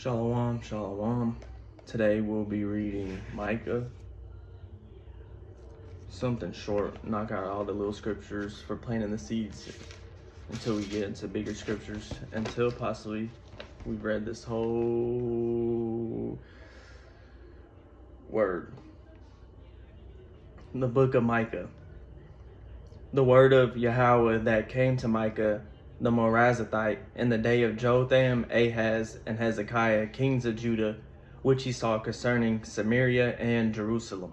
Shalom, shalom. Today we'll be reading Micah. Something short, knock out all the little scriptures for planting the seeds until we get into bigger scriptures, until possibly we've read this whole word. The book of Micah. The word of Yahweh that came to Micah the Morazathite in the day of Jotham, Ahaz, and Hezekiah, kings of Judah, which he saw concerning Samaria and Jerusalem.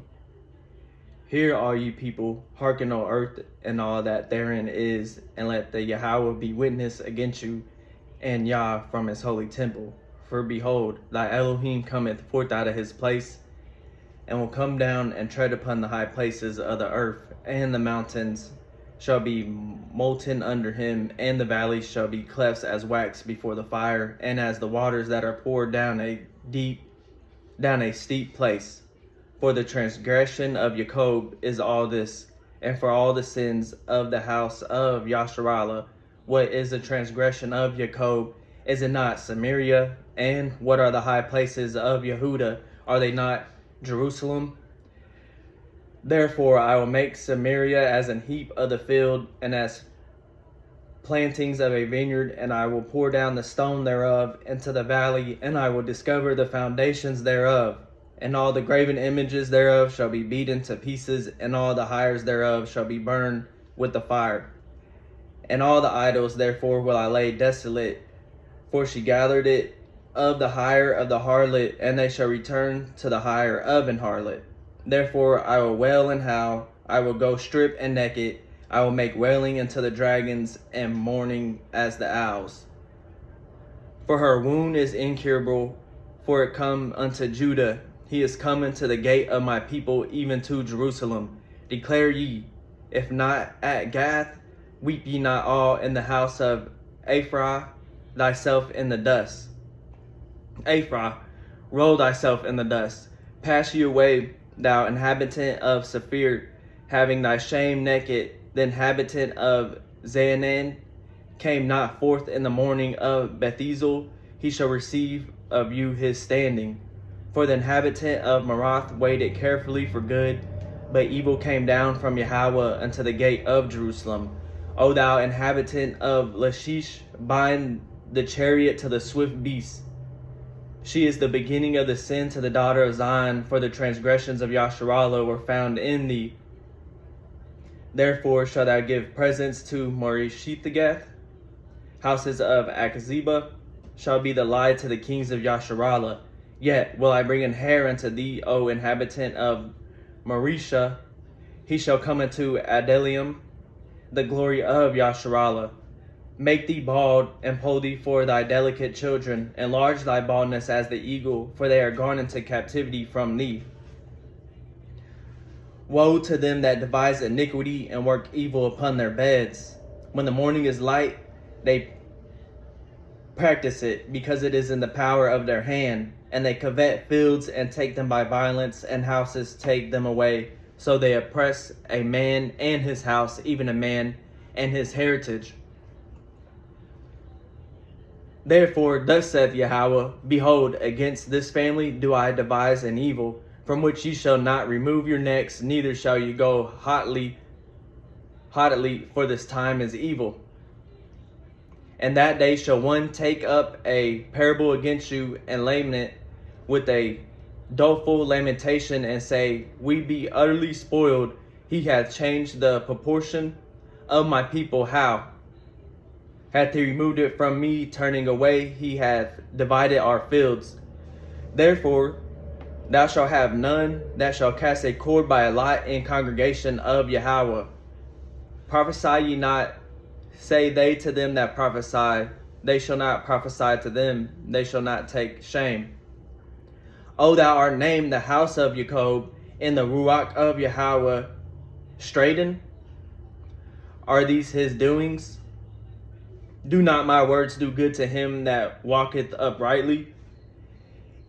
Hear, all ye people, hearken, O earth, and all that therein is, and let the Yahweh be witness against you, and Yah from his holy temple. For behold, thy Elohim cometh forth out of his place, and will come down and tread upon the high places of the earth, and the mountains shall be molten under him, and the valleys shall be clefts as wax before the fire, and as the waters that are poured down a steep place. For the transgression of Jacob is all this, and for all the sins of the house of Yasharallah. What is the transgression of Jacob? Is it not Samaria? And what are the high places of Yehuda? Are they not Jerusalem? Therefore I will make Samaria as an heap of the field, and as plantings of a vineyard, and I will pour down the stone thereof into the valley, and I will discover the foundations thereof. And all the graven images thereof shall be beaten to pieces, and all the hires thereof shall be burned with the fire. And all the idols therefore will I lay desolate, for she gathered it of the hire of the harlot, and they shall return to the hire of an harlot. Therefore I will wail and howl, I will go strip and naked, I will make wailing unto the dragons, and mourning as the owls. For her wound is incurable, for it come unto Judah, he is come into the gate of my people, even to Jerusalem. Declare ye, if not at Gath, weep ye not all in the house of Ephraim, thyself in the dust. Ephraim, roll thyself in the dust, pass ye away, thou inhabitant of Sephir, having thy shame naked. The inhabitant of Zaanan came not forth in the morning of Bethazel, he shall receive of you his standing. For the inhabitant of Marath waited carefully for good, but evil came down from Yahweh unto the gate of Jerusalem. O thou inhabitant of Lachish, bind the chariot to the swift beast. She is the beginning of the sin to the daughter of Zion, for the transgressions of Yasharallah were found in thee. Therefore shalt thou give presents to Moreshethagath. Houses of Achziba shall be the lie to the kings of Yasharallah. Yet will I bring an heir unto thee, O inhabitant of Marisha. He shall come into Adelium, the glory of Yasharallah. Make thee bald, and pull thee for thy delicate children. Enlarge thy baldness as the eagle, for they are gone into captivity from thee. Woe to them that devise iniquity and work evil upon their beds. When the morning is light, they practice it, because it is in the power of their hand. And they covet fields and take them by violence, and houses take them away. So they oppress a man and his house, even a man and his heritage. Therefore, thus saith Yahweh, behold, against this family do I devise an evil, from which ye shall not remove your necks, neither shall ye go haughtily, for this time is evil. And that day shall one take up a parable against you, and lament it with a doleful lamentation, and say, we be utterly spoiled, he hath changed the proportion of my people. How? Hath he removed it from me, turning away, he hath divided our fields. Therefore thou shalt have none that shall cast a cord by a lot in congregation of Yahweh. Prophesy ye not, say they to them that prophesy, they shall not prophesy to them, they shall not take shame. O thou art named the house of Jacob, in the Ruach of Yahweh, straiten? Are these his doings? Do not my words do good to him that walketh uprightly?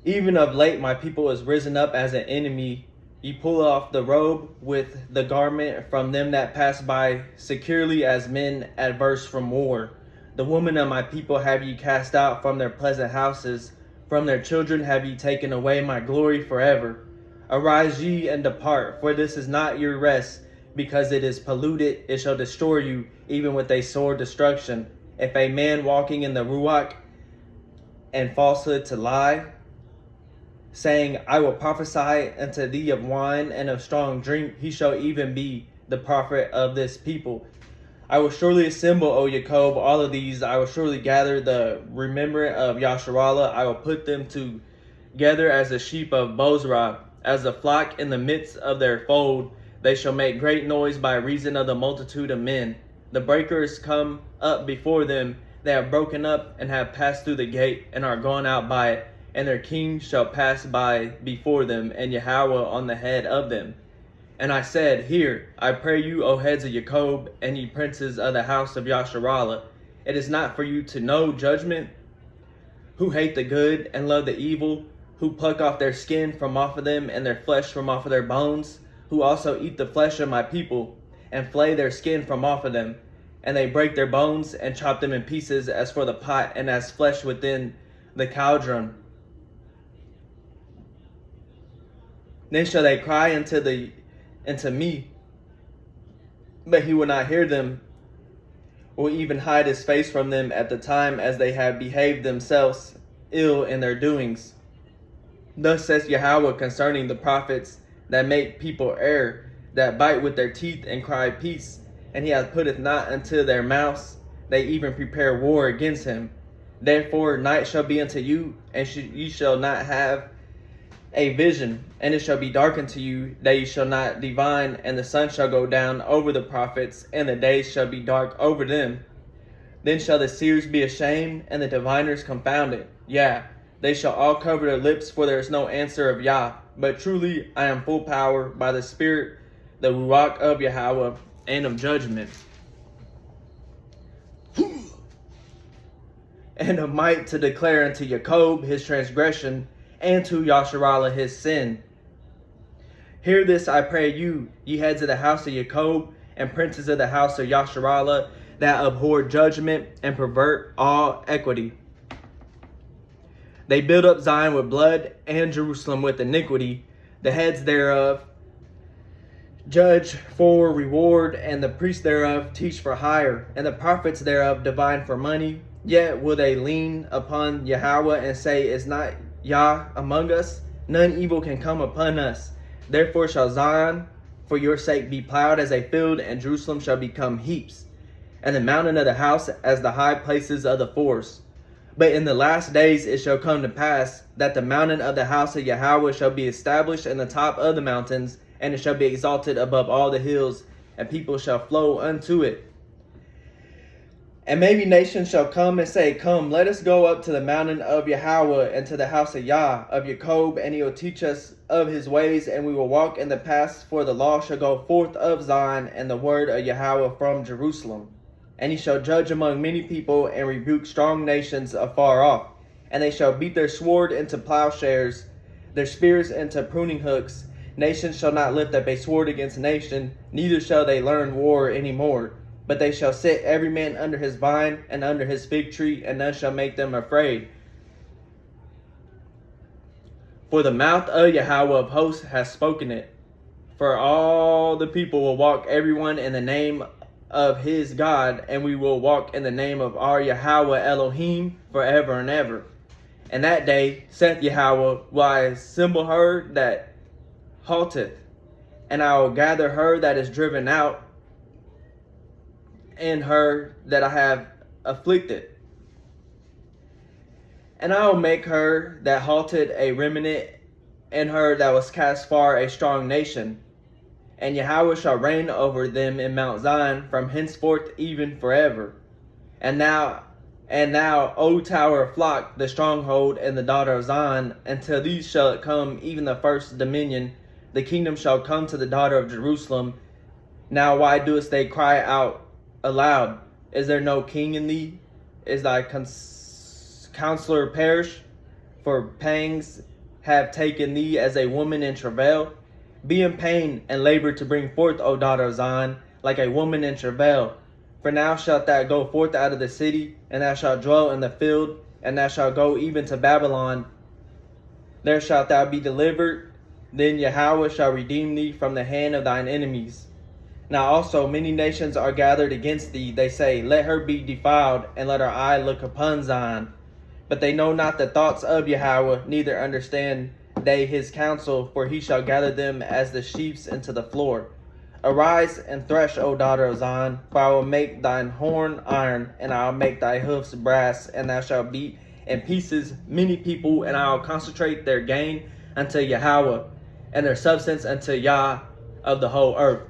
Even of late my people is risen up as an enemy. Ye pull off the robe with the garment from them that pass by securely, as men adverse from war. The women of my people have ye cast out from their pleasant houses, From their children have ye taken away my glory forever. Arise ye and depart, for this is not your rest. Because it is polluted, it shall destroy you, even with a sore destruction. If a man walking in the ruach and falsehood to lie, saying, I will prophesy unto thee of wine and of strong drink, he shall even be the prophet of this people. I will surely assemble, O Jacob, all of these. I will surely gather the remembrance of Yasharallah. I will put them together as the sheep of Bozrah, as the flock in the midst of their fold. They shall make great noise by reason of the multitude of men. The breakers come up before them. They have broken up and have passed through the gate and are gone out by it. And their king shall pass by before them, and Yahweh on the head of them. And I said, Hear, I pray you, O heads of Jacob, and ye princes of the house of Yasharallah. It is not for you to know judgment, who hate the good and love the evil, who pluck off their skin from off of them and their flesh from off of their bones, who also eat the flesh of my people, and flay their skin from off of them. And they break their bones and chop them in pieces as for the pot and as flesh within the cauldron. Then shall they cry unto me, but he will not hear them, or even hide his face from them at the time, as they have behaved themselves ill in their doings. Thus says Yahweh concerning the prophets that make people err, that bite with their teeth and cry peace, and he hath putteth not unto their mouths, they even prepare war against him. Therefore night shall be unto you, and ye shall not have a vision, and it shall be dark unto you, that ye shall not divine, and the sun shall go down over the prophets, and the days shall be dark over them. Then shall the seers be ashamed, and the diviners confounded. Yeah, they shall all cover their lips, for there is no answer of Yah. But truly I am full power by the Spirit, the Ruach of Yahweh, and of judgment, and of might to declare unto Jacob his transgression, and to Yasharallah his sin. Hear this, I pray you, ye heads of the house of Jacob, and princes of the house of Yasharallah, that abhor judgment and pervert all equity. They build up Zion with blood, and Jerusalem with iniquity. The heads thereof judge for reward, and the priests thereof teach for hire, and the prophets thereof divine for money. Yet will they lean upon Yahweh and say, Is not Yah among us? None evil can come upon us. Therefore shall Zion for your sake be plowed as a field, and Jerusalem shall become heaps, and the mountain of the house as the high places of the forest. But in the last days it shall come to pass that the mountain of the house of Yahweh shall be established in the top of the mountains, and it shall be exalted above all the hills, and people shall flow unto it. And maybe nations shall come and say, Come, let us go up to the mountain of Yahweh, and to the house of Yah, of Jacob, and he will teach us of his ways, and we will walk in the paths, for the law shall go forth of Zion, and the word of Yahweh from Jerusalem. And he shall judge among many people, and rebuke strong nations afar off. And they shall beat their sword into plowshares, their spears into pruning hooks. Nation shall not lift up a sword against nation, neither shall they learn war any more. But they shall sit every man under his vine and under his fig tree, and none shall make them afraid. For the mouth of Yahweh of hosts has spoken it. For all the people will walk everyone in the name of his God, and we will walk in the name of our Yahweh Elohim forever and ever. And that day saith Yahweh, will I assemble her that halteth, and I will gather her that is driven out, and her that I have afflicted. And I will make her that halted a remnant, and her that was cast far a strong nation. And Yahweh shall reign over them in Mount Zion from henceforth even forever. And now, O tower of flock, the stronghold and the daughter of Zion, until these shall come, even the first dominion, the kingdom shall come to the daughter of Jerusalem. Now why doest they cry out aloud? Is there no king in thee? Is thy counselor perish? For pangs have taken thee as a woman in travail. Be in pain and labor to bring forth, O daughter of Zion, like a woman in travail. For now shalt thou go forth out of the city, and thou shalt dwell in the field, and thou shalt go even to Babylon, there shalt thou be delivered. Then Yahweh shall redeem thee from the hand of thine enemies. Now also many nations are gathered against thee. They say, let her be defiled, and let our eye look upon Zion. But they know not the thoughts of Yahweh, neither understand they his counsel, for he shall gather them as the sheaves into the floor. Arise and thresh, O daughter of Zion, for I will make thine horn iron, and I will make thy hoofs brass, and thou shalt beat in pieces many people, and I will concentrate their gain unto Yahweh, and their substance unto Yah of the whole earth.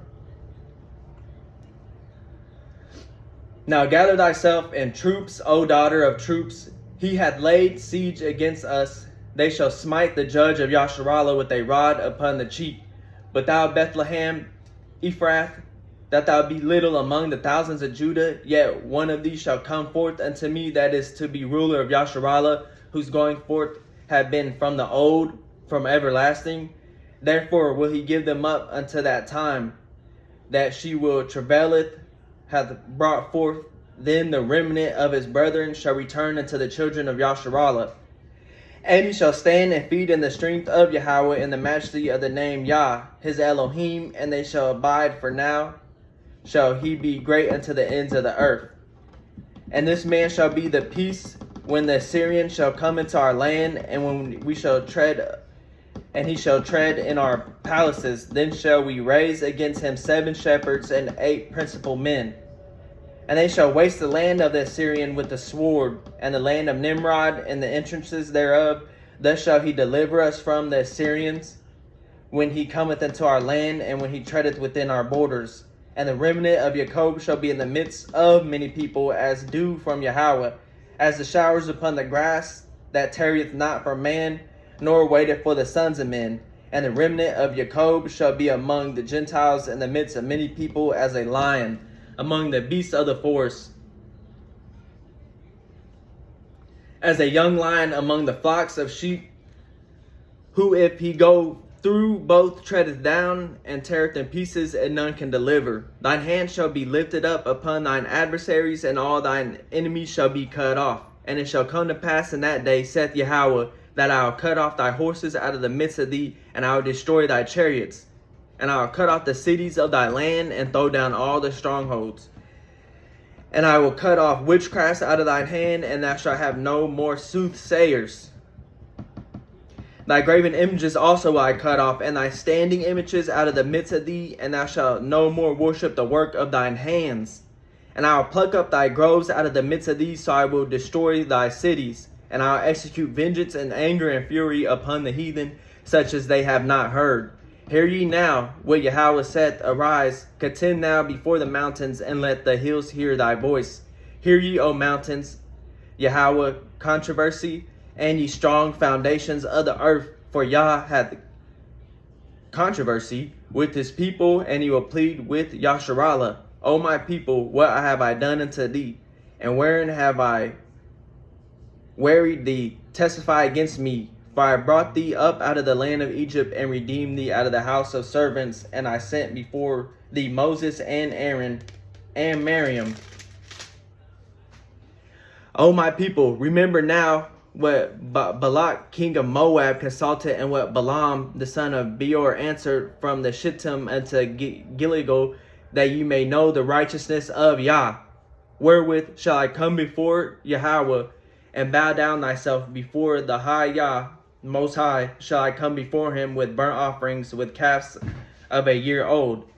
Now gather thyself in troops, O daughter of troops. He hath laid siege against us. They shall smite the judge of Yasharallah with a rod upon the cheek. But thou, Bethlehem, Ephrath, that thou be little among the thousands of Judah, yet one of these shall come forth unto me, that is to be ruler of Yasharallah, whose going forth have been from the old, from everlasting. Therefore will he give them up unto that time, that she will travaileth, hath brought forth. Then the remnant of his brethren shall return unto the children of Yasharallah. And he shall stand and feed in the strength of Yahweh, in the majesty of the name Yah, his Elohim, and they shall abide, for now shall he be great unto the ends of the earth. And this man shall be the peace when the Assyrian shall come into our land, and when we shall tread, and he shall tread in our palaces. Then shall we raise against him 7 shepherds and 8 principal men. And they shall waste the land of the Assyrian with the sword, and the land of Nimrod and the entrances thereof. Thus shall he deliver us from the Assyrians, when he cometh into our land, and when he treadeth within our borders. And the remnant of Jacob shall be in the midst of many people, as dew from Yahweh, as the showers upon the grass, that tarrieth not for man, nor waiteth for the sons of men. And the remnant of Jacob shall be among the Gentiles, in the midst of many people, as a lion among the beasts of the forest, as a young lion among the flocks of sheep, who if he go through both treadeth down, and teareth in pieces, and none can deliver. Thine hand shall be lifted up upon thine adversaries, and all thine enemies shall be cut off. And it shall come to pass in that day, saith Yahweh, that I will cut off thy horses out of the midst of thee, and I will destroy thy chariots. And I will cut off the cities of thy land, and throw down all the strongholds. And I will cut off witchcrafts out of thine hand, and thou shalt have no more soothsayers. Thy graven images also will I cut off, and thy standing images out of the midst of thee, and thou shalt no more worship the work of thine hands. And I will pluck up thy groves out of the midst of thee, so I will destroy thy cities. And I will execute vengeance and anger and fury upon the heathen, such as they have not heard. Hear ye now what Yahweh saith, arise, contend now before the mountains, and let the hills hear thy voice. Hear ye, O mountains, Yahweh controversy, and ye strong foundations of the earth, for Yah hath controversy with his people, and he will plead with Yasharallah. O my people, what have I done unto thee? And wherein have I wearied thee? Testify against me. For I brought thee up out of the land of Egypt, and redeemed thee out of the house of servants. And I sent before thee Moses and Aaron and Miriam. O my people, remember now what Balak king of Moab consulted, and what Balaam the son of Beor answered from the Shittim unto Gilgal, that ye may know the righteousness of Yah. Wherewith shall I come before Yahweh, and bow down thyself before the high Yah, most high, shall I come before him with burnt offerings, with calves of a year old.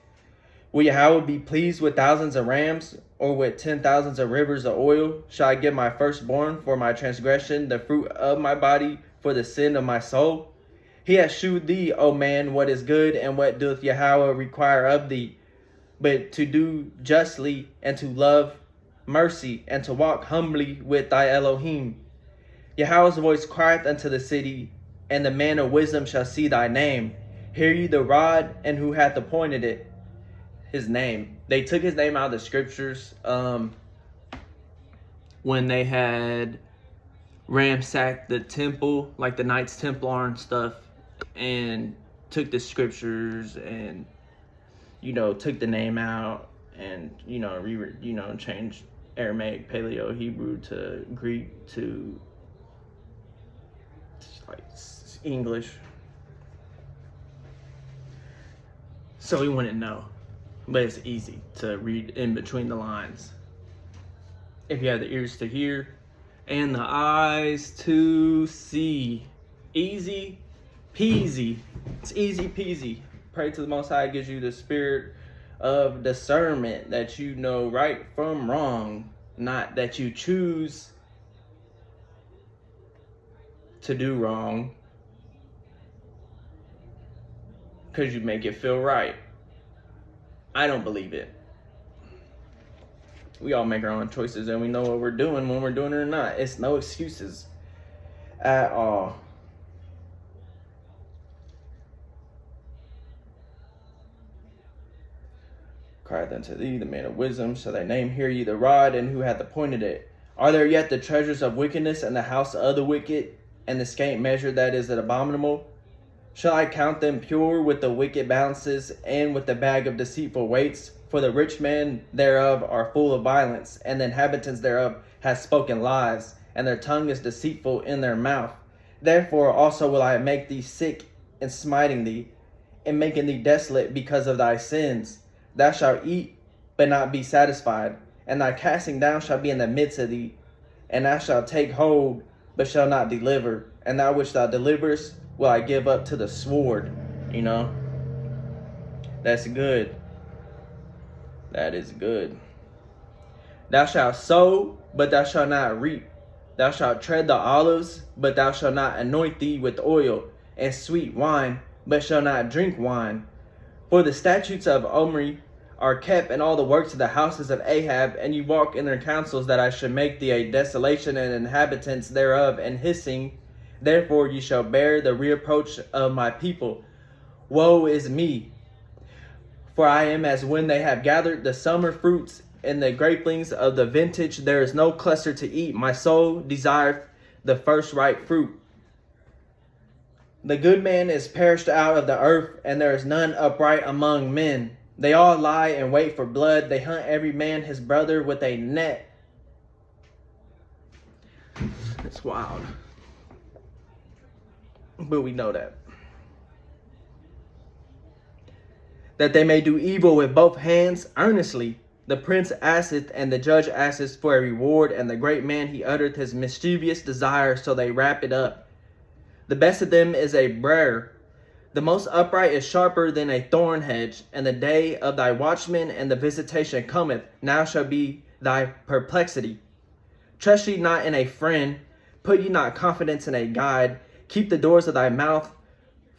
Will Yahweh be pleased with thousands of rams, or with 10,000s of rivers of oil? Shall I give my firstborn for my transgression, the fruit of my body for the sin of my soul? He hath shewed thee, O man, what is good, and what doth Yahweh require of thee, but to do justly, and to love mercy, and to walk humbly with thy Elohim. Yahweh's voice crieth unto the city, and the man of wisdom shall see thy name. Hear ye the rod, and who hath appointed it? His name. They took his name out of the scriptures when they had ransacked the temple, like the Knights Templar and stuff, and took the scriptures and, took the name out and, changed Aramaic, Paleo, Hebrew to Greek to like English. So we wouldn't know. But it's easy to read in between the lines. If you have the ears to hear and the eyes to see. Easy peasy. It's easy peasy. Pray to the Most High gives you the spirit of discernment, that you know right from wrong, not that you choose to do wrong because you make it feel right. I don't believe it. We all make our own choices and we know what we're doing when we're doing it or not. It's no excuses at all. Cried unto thee the man of wisdom, shall thy name hear ye the rod, and who hath appointed it? Are there yet the treasures of wickedness in the house of the wicked, and the scant measure that is abominable? Shall I count them pure with the wicked balances, and with the bag of deceitful weights? For the rich men thereof are full of violence, and the inhabitants thereof have spoken lies, and their tongue is deceitful in their mouth. Therefore also will I make thee sick in smiting thee, and making thee desolate because of thy sins. Thou shalt eat, but not be satisfied, and thy casting down shall be in the midst of thee. And thou shalt take hold, but shall not deliver. And that which thou deliverest will I give up to the sword. You know? That's good. That is good. Thou shalt sow, but thou shalt not reap. Thou shalt tread the olives, but thou shalt not anoint thee with oil, and sweet wine, but shalt not drink wine. For the statutes of Omri are kept in all the works of the houses of Ahab, and you walk in their counsels, that I should make thee a desolation and inhabitants thereof, and hissing. Therefore ye shall bear the reproach of my people. Woe is me! For I am as when they have gathered the summer fruits and the grapelings of the vintage. There is no cluster to eat. My soul desireth the first ripe fruit. The good man is perished out of the earth, and there is none upright among men. They all lie and wait for blood. They hunt every man his brother with a net. It's wild. But we know that. That they may do evil with both hands earnestly. The prince asketh, and the judge asketh for a reward, and the great man he uttereth his mischievous desire, so they wrap it up. The best of them is a briar. The most upright is sharper than a thorn hedge. And the day of thy watchman and the visitation cometh. Now shall be thy perplexity. Trust ye not in a friend. Put ye not confidence in a guide. Keep the doors of thy mouth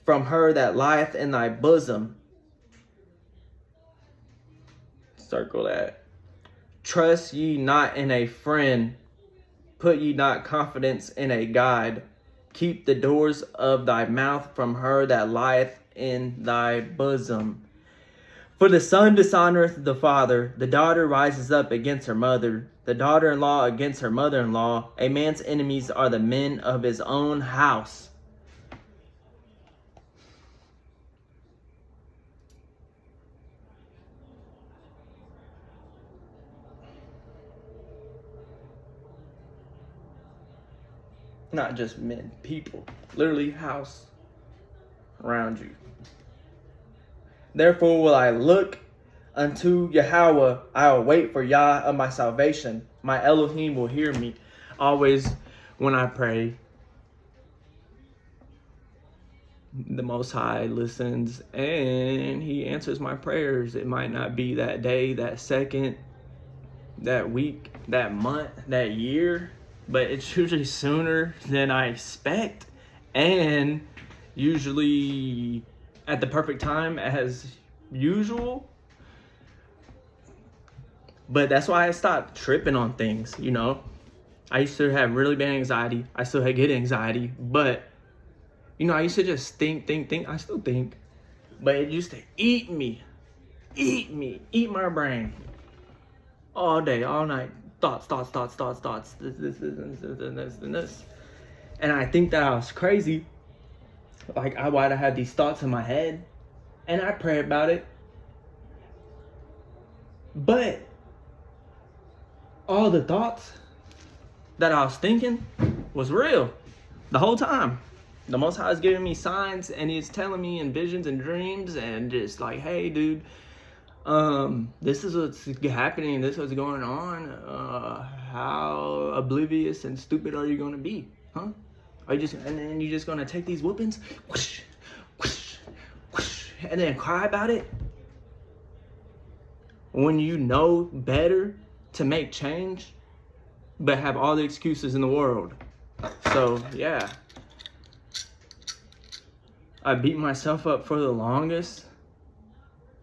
from her that lieth in thy bosom. Circle that. Trust ye not in a friend. Put ye not confidence in a guide. Keep the doors of thy mouth from her that lieth in thy bosom. For the son dishonoreth the father, the daughter rises up against her mother, the daughter-in-law against her mother-in-law. A man's enemies are the men of his own house. Not just men, people. Literally house around you. Therefore will I look unto Yahweh. I will wait for Yah of my salvation. My Elohim will hear me. Always when I pray, the Most High listens and he answers my prayers. It might not be that day, that second, that week, that month, that year, but it's usually sooner than I expect, and usually at the perfect time as usual. But that's why I stopped tripping on things, you know. I used to have really bad anxiety. I still get anxiety, but you know, I used to just think. I still think, but it used to eat my brain all day, all night. Thoughts. This. And I think that I was crazy. Like, why'd I have these thoughts in my head? And I pray about it. But all the thoughts that I was thinking was real the whole time. The Most High is giving me signs, and He's telling me in visions and dreams, and just like, hey, dude, this is what's happening. This is what's going on. How oblivious and stupid are you going to be, huh? Are you just, and then you're just going to take these whoopings, whoosh, whoosh, whoosh, and then cry about it? When you know better to make change, but have all the excuses in the world. So, yeah. I beat myself up for the longest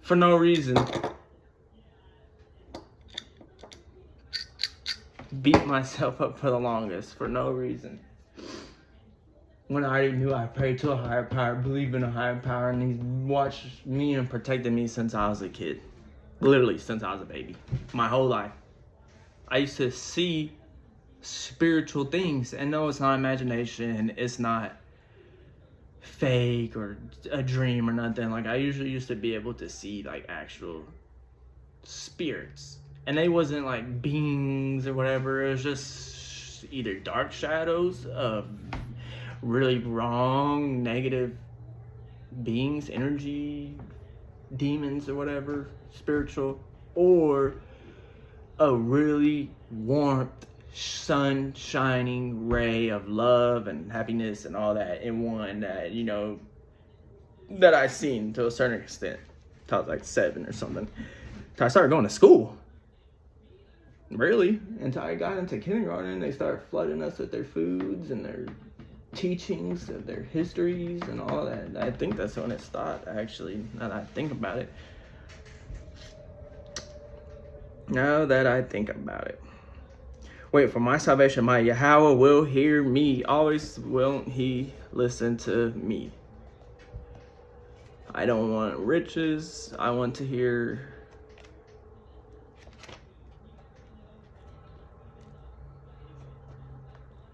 for no reason. Beat myself up for the longest for no reason. When I already knew I prayed to a higher power, believed in a higher power, and He's watched me and protected me since I was a kid. Literally since I was a baby. My whole life. I used to see spiritual things, and no, it's not imagination, it's not fake or a dream or nothing. Like, I usually used to be able to see like actual spirits, and they wasn't like beings or whatever. It was just either dark shadows of really wrong negative beings, energy, demons or whatever, spiritual, or a really warmth, sun shining ray of love and happiness and all that in one, that, you know, that I seen to a certain extent till I was like 7 or something, till I started going to school. Really, until I got into kindergarten, they started flooding us with their foods and their teachings of their histories and all that. I think that's when it stopped, actually, now that I think about it. Now that I think about it. Wait, for my salvation, my Yahweh will hear me. Always will He listen to me. I don't want riches. I want to hear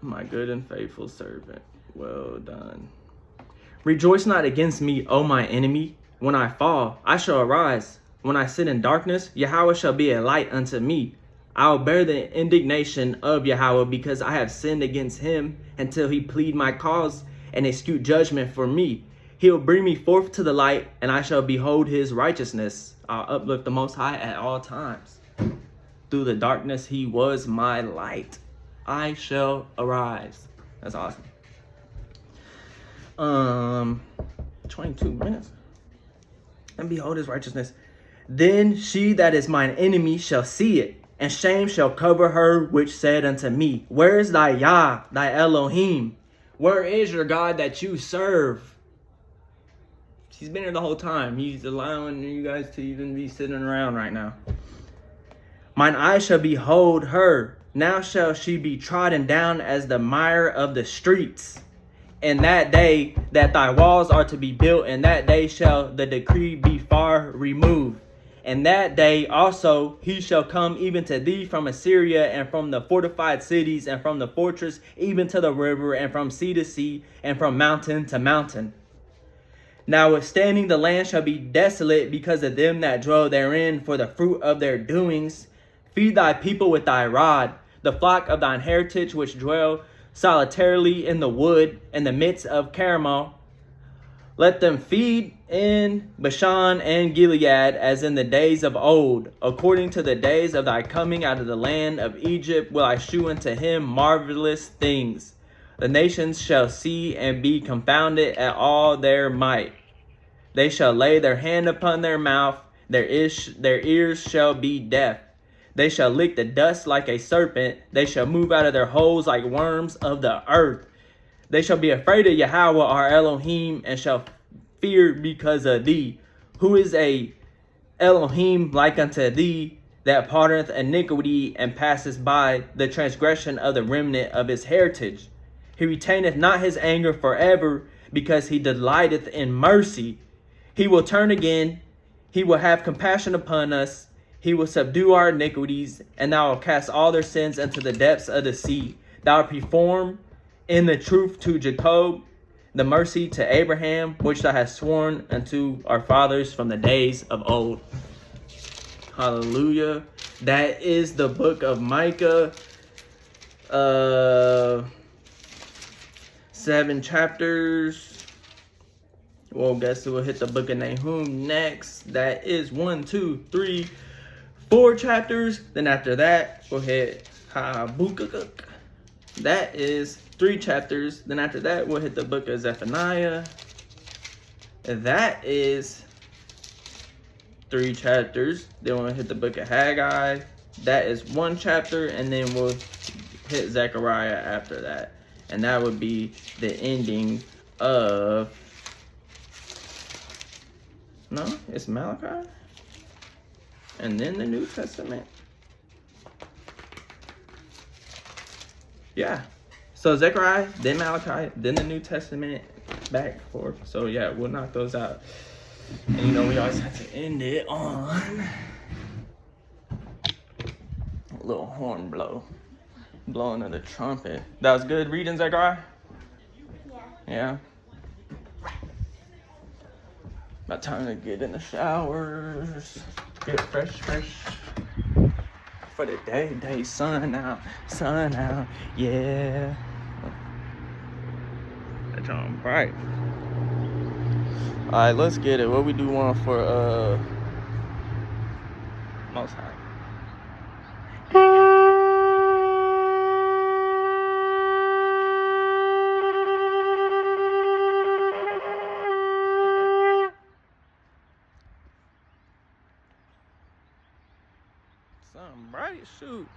my good and faithful servant. Well done. Rejoice not against me, O my enemy. When I fall, I shall arise. When I sit in darkness, Yahweh shall be a light unto me. I will bear the indignation of Yahweh, because I have sinned against Him, until He plead my cause and execute judgment for me. He will bring me forth to the light, and I shall behold His righteousness. I'll uplift the Most High at all times. Through the darkness He was my light. I shall arise. That's awesome. 22 minutes. And behold His righteousness. Then she that is mine enemy shall see it, and shame shall cover her which said unto me, where is thy Yah, thy Elohim? Where is your God that you serve? He's been here the whole time. He's allowing you guys to even be sitting around right now. Mine eye shall behold her. Now shall she be trodden down as the mire of the streets. In that day that thy walls are to be built, in that day shall the decree be far removed. And that day also He shall come even to thee from Assyria, and from the fortified cities, and from the fortress even to the river, and from sea to sea, and from mountain to mountain. Notwithstanding the land shall be desolate because of them that dwell therein, for the fruit of their doings. Feed thy people with thy rod, the flock of thine heritage which dwell solitarily in the wood, in the midst of Carmel. Let them feed in Bashan and Gilead, as in the days of old. According to the days of thy coming out of the land of Egypt will I shew unto him marvelous things. The nations shall see and be confounded at all their might. They shall lay their hand upon their mouth, their ears shall be deaf. They shall lick the dust like a serpent. They shall move out of their holes like worms of the earth. They shall be afraid of Yahweh our Elohim, and shall fear because of thee. Who is a Elohim like unto thee, that pardoneth iniquity, and passeth by the transgression of the remnant of his heritage? He retaineth not his anger forever, because he delighteth in mercy. He will turn again. He will have compassion upon us. He will subdue our iniquities, and thou wilt cast all their sins into the depths of the sea. Thou wilt perform in the truth to Jacob, the mercy to Abraham, which thou hast sworn unto our fathers from the days of old. Hallelujah. That is the book of Micah. 7 chapters. Well, guess we'll hit the book of Nahum next. That is 1, 2, 3, 4 chapters. Then after that, we'll hit Habakkuk. That is 3 chapters. Then after that, we'll hit the book of Zephaniah. That is 3 chapters. Then we'll hit the book of Haggai. That is 1 chapter. And then we'll hit Zechariah after that. And that would be the ending of... No, it's Malachi. And then the New Testament. Yeah. So Zechariah, then Malachi, then the New Testament, back and forth. So yeah, we'll knock those out. And you know, we always have to end it on a little horn blow. Blowing of the trumpet. That was good reading, Zechariah? Yeah. About time to get in the showers. Get fresh for the day. Sun out, yeah. That's on bright. All right, let's get it. What we do want for Most High? Something bright, shoot.